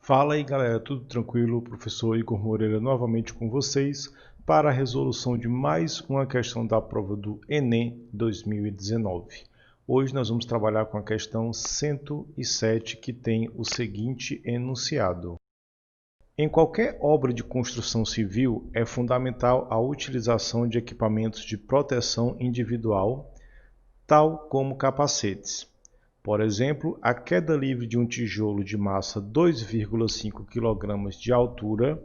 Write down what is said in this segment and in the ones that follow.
Fala aí galera, tudo tranquilo? Professor Igor Moreira novamente com vocês para a resolução de mais uma questão da prova do Enem 2019. Hoje nós vamos trabalhar com a questão 107 que tem o seguinte enunciado. Em qualquer obra de construção civil é fundamental a utilização de equipamentos de proteção individual, tal como capacetes. Por exemplo, a queda livre de um tijolo de massa 2,5 kg de altura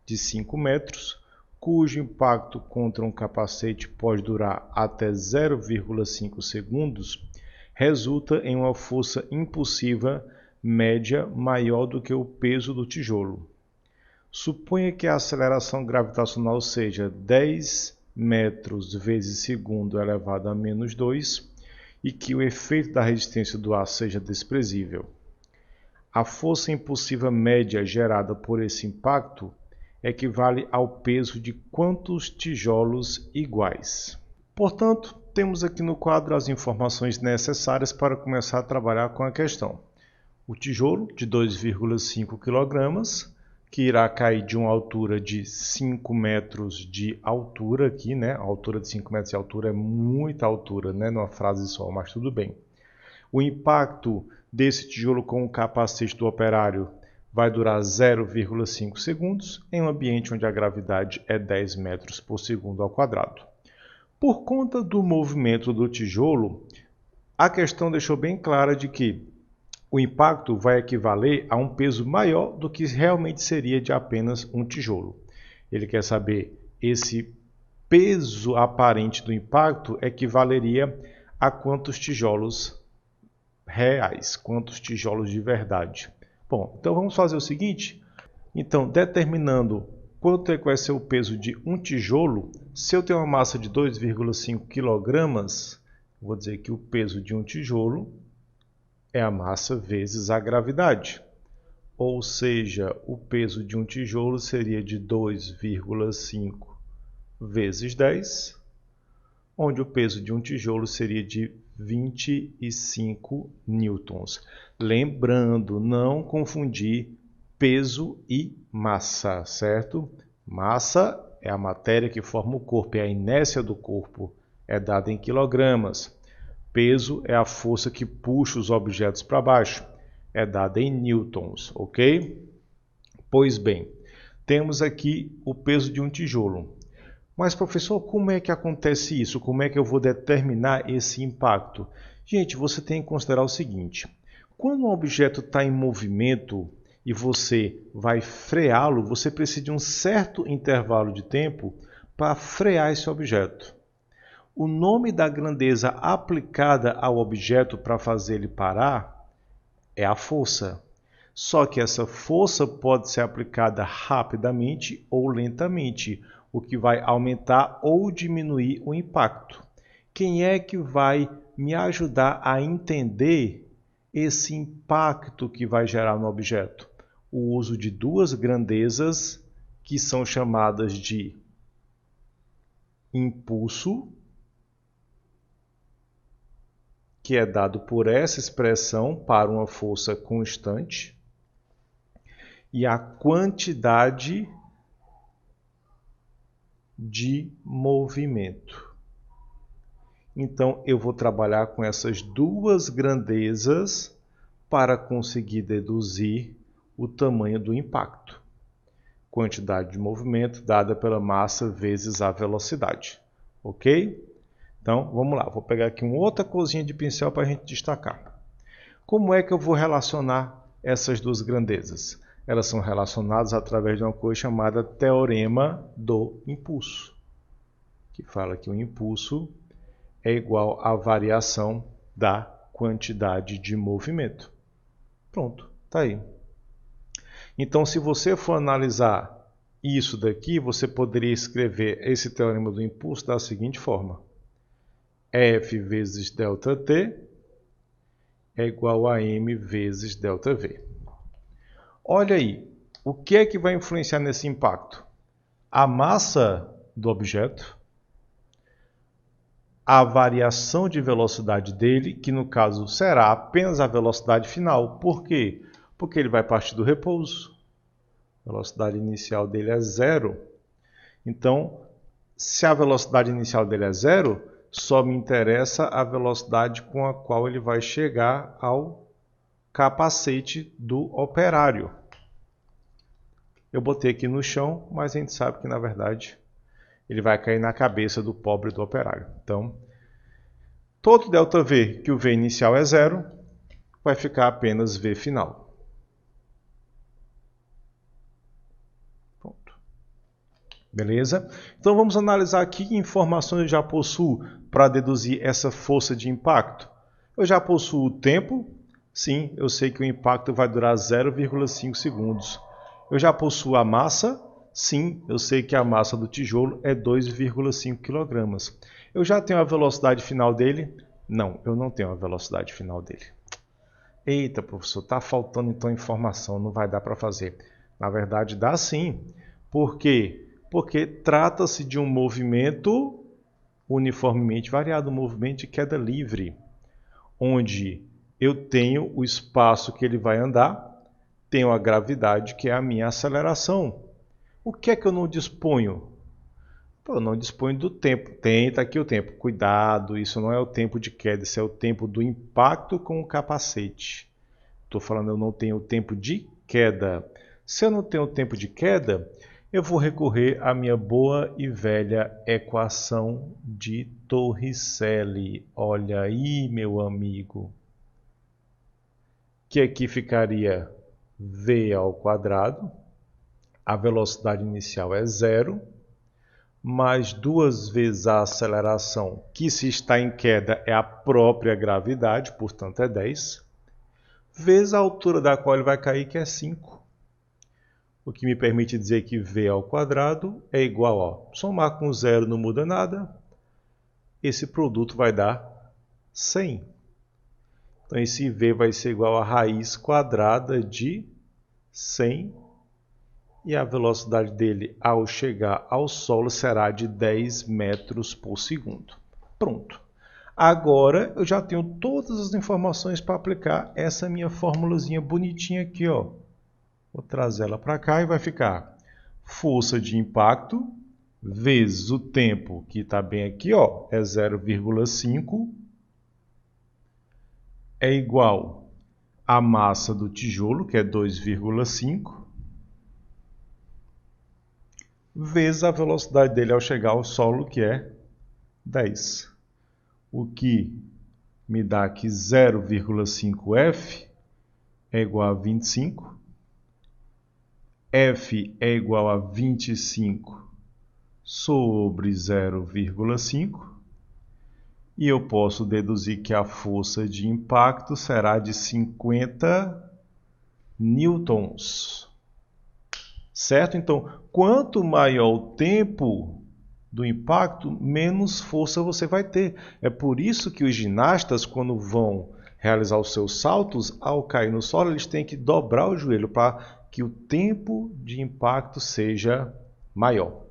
de 5 metros, cujo impacto contra um capacete pode durar até 0,5 segundos, resulta em uma força impulsiva média maior do que o peso do tijolo. Suponha que a aceleração gravitacional seja 10 metros vezes segundo elevado a menos 2, e que o efeito da resistência do ar seja desprezível. A força impulsiva média gerada por esse impacto equivale ao peso de quantos tijolos iguais? Portanto, temos aqui no quadro as informações necessárias para começar a trabalhar com a questão. O tijolo de 2,5 kg, que irá cair de uma altura de 5 metros de altura aqui, né? A altura de 5 metros de altura é muita altura, né? Numa frase só, mas tudo bem. O impacto desse tijolo com o capacete do operário vai durar 0,5 segundos em um ambiente onde a gravidade é 10 metros por segundo ao quadrado. Por conta do movimento do tijolo, a questão deixou bem clara de que o impacto vai equivaler a um peso maior do que realmente seria de apenas um tijolo. Ele quer saber esse peso aparente do impacto equivaleria a quantos tijolos reais, quantos tijolos de verdade. Bom, então vamos fazer o seguinte. Então, determinando quanto é que vai ser o peso de um tijolo, se eu tenho uma massa de 2,5 kg, vou dizer que o peso de um tijolo é a massa vezes a gravidade. Ou seja, o peso de um tijolo seria de 2,5 vezes 10, onde o peso de um tijolo seria de 25 newtons. Lembrando, não confundir peso e massa, certo? Massa é a matéria que forma o corpo, é a inércia do corpo, é dada em quilogramas. Peso é a força que puxa os objetos para baixo, é dada em newtons, ok? Pois bem, temos aqui o peso de um tijolo. Mas, professor, como é que acontece isso? Como é que eu vou determinar esse impacto? Gente, você tem que considerar o seguinte. Quando um objeto está em movimento e você vai freá-lo, você precisa de um certo intervalo de tempo para frear esse objeto. O nome da grandeza aplicada ao objeto para fazer ele parar é a força. Só que essa força pode ser aplicada rapidamente ou lentamente, o que vai aumentar ou diminuir o impacto. Quem é que vai me ajudar a entender esse impacto que vai gerar no objeto? O uso de duas grandezas que são chamadas de impulso, que é dado por essa expressão para uma força constante, e a quantidade de movimento. Então, eu vou trabalhar com essas duas grandezas para conseguir deduzir o tamanho do impacto. Quantidade de movimento dada pela massa vezes a velocidade. Ok? Então, vamos lá. Vou pegar aqui uma outra coisinha de pincel para a gente destacar. Como é que eu vou relacionar essas duas grandezas? Elas são relacionadas através de uma coisa chamada teorema do impulso, que fala que o impulso é igual à variação da quantidade de movimento. Pronto, está aí. Então, se você for analisar isso daqui, você poderia escrever esse teorema do impulso da seguinte forma. F vezes ΔT é igual a M vezes ΔV. Olha aí, o que é que vai influenciar nesse impacto? A massa do objeto, a variação de velocidade dele, que no caso será apenas a velocidade final. Por quê? Porque ele vai partir do repouso. A velocidade inicial dele é 0. Então, se a velocidade inicial dele é 0, só me interessa a velocidade com a qual ele vai chegar ao capacete do operário. Eu botei aqui no chão, mas a gente sabe que, na verdade, ele vai cair na cabeça do pobre do operário. Então, todo ΔV que o V inicial é 0, vai ficar apenas V final. Pronto. Beleza? Então, vamos analisar aqui que informações eu já possuo para deduzir essa força de impacto. Eu já possuo o tempo. Sim, eu sei que o impacto vai durar 0,5 segundos. Eu já possuo a massa. Sim, eu sei que a massa do tijolo é 2,5 kg. Eu já tenho a velocidade final dele? Não, eu não tenho a velocidade final dele. Eita, professor, está faltando então informação, não vai dar para fazer. Na verdade, dá sim. Por quê? Porque trata-se de um movimento uniformemente variado, um movimento de queda livre, onde eu tenho o espaço que ele vai andar, tenho a gravidade, que é a minha aceleração. O que é que eu não disponho? Eu não disponho do tempo. Está aqui o tempo. Cuidado, isso não é o tempo de queda, isso é o tempo do impacto com o capacete. Estou falando, eu não tenho o tempo de queda. Se eu não tenho o tempo de queda, eu vou recorrer à minha boa e velha equação de Torricelli. Olha aí, meu amigo. Que aqui ficaria V ao quadrado. A velocidade inicial é 0, mais 2 vezes a aceleração, que se está em queda é a própria gravidade, portanto é 10, vezes a altura da qual ele vai cair, que é 5. O que me permite dizer que V ao quadrado é igual a, somar com 0 não muda nada, esse produto vai dar 100. Então esse V vai ser igual a raiz quadrada de 100, e a velocidade dele ao chegar ao solo será de 10 metros por segundo. Pronto. Agora eu já tenho todas as informações para aplicar essa minha formulazinha bonitinha aqui, ó. Vou trazer ela para cá e vai ficar força de impacto vezes o tempo, que está bem aqui, ó, é 0,5, é igual à massa do tijolo, que é 2,5, vezes a velocidade dele ao chegar ao solo, que é 10. O que me dá aqui 0,5F é igual a 25. F é igual a 25 sobre 0,5. E eu posso deduzir que a força de impacto será de 50 newtons. Certo? Então, quanto maior o tempo do impacto, menos força você vai ter. É por isso que os ginastas, quando vão realizar os seus saltos, ao cair no solo, eles têm que dobrar o joelho para que o tempo de impacto seja maior.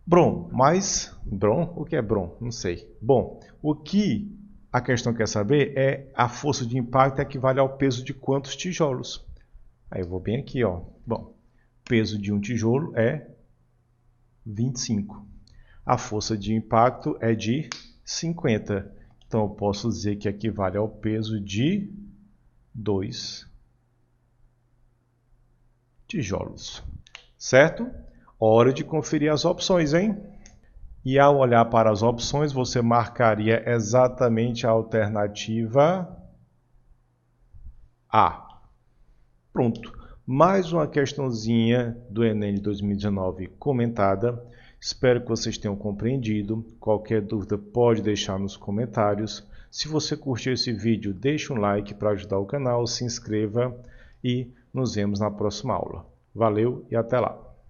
O que é Brom? Não sei. Bom, o que a questão quer saber é a força de impacto equivale ao peso de quantos tijolos. Aí eu vou bem aqui, ó. Bom, peso de um tijolo é 25. A força de impacto é de 50. Então eu posso dizer que equivale ao peso de 2 tijolos. Certo? Hora de conferir as opções, hein? E ao olhar para as opções, você marcaria exatamente a alternativa A. Pronto. Mais uma questãozinha do Enem de 2019 comentada. Espero que vocês tenham compreendido. Qualquer dúvida pode deixar nos comentários. Se você curtiu esse vídeo, deixe um like para ajudar o canal, se inscreva e nos vemos na próxima aula. Valeu e até lá!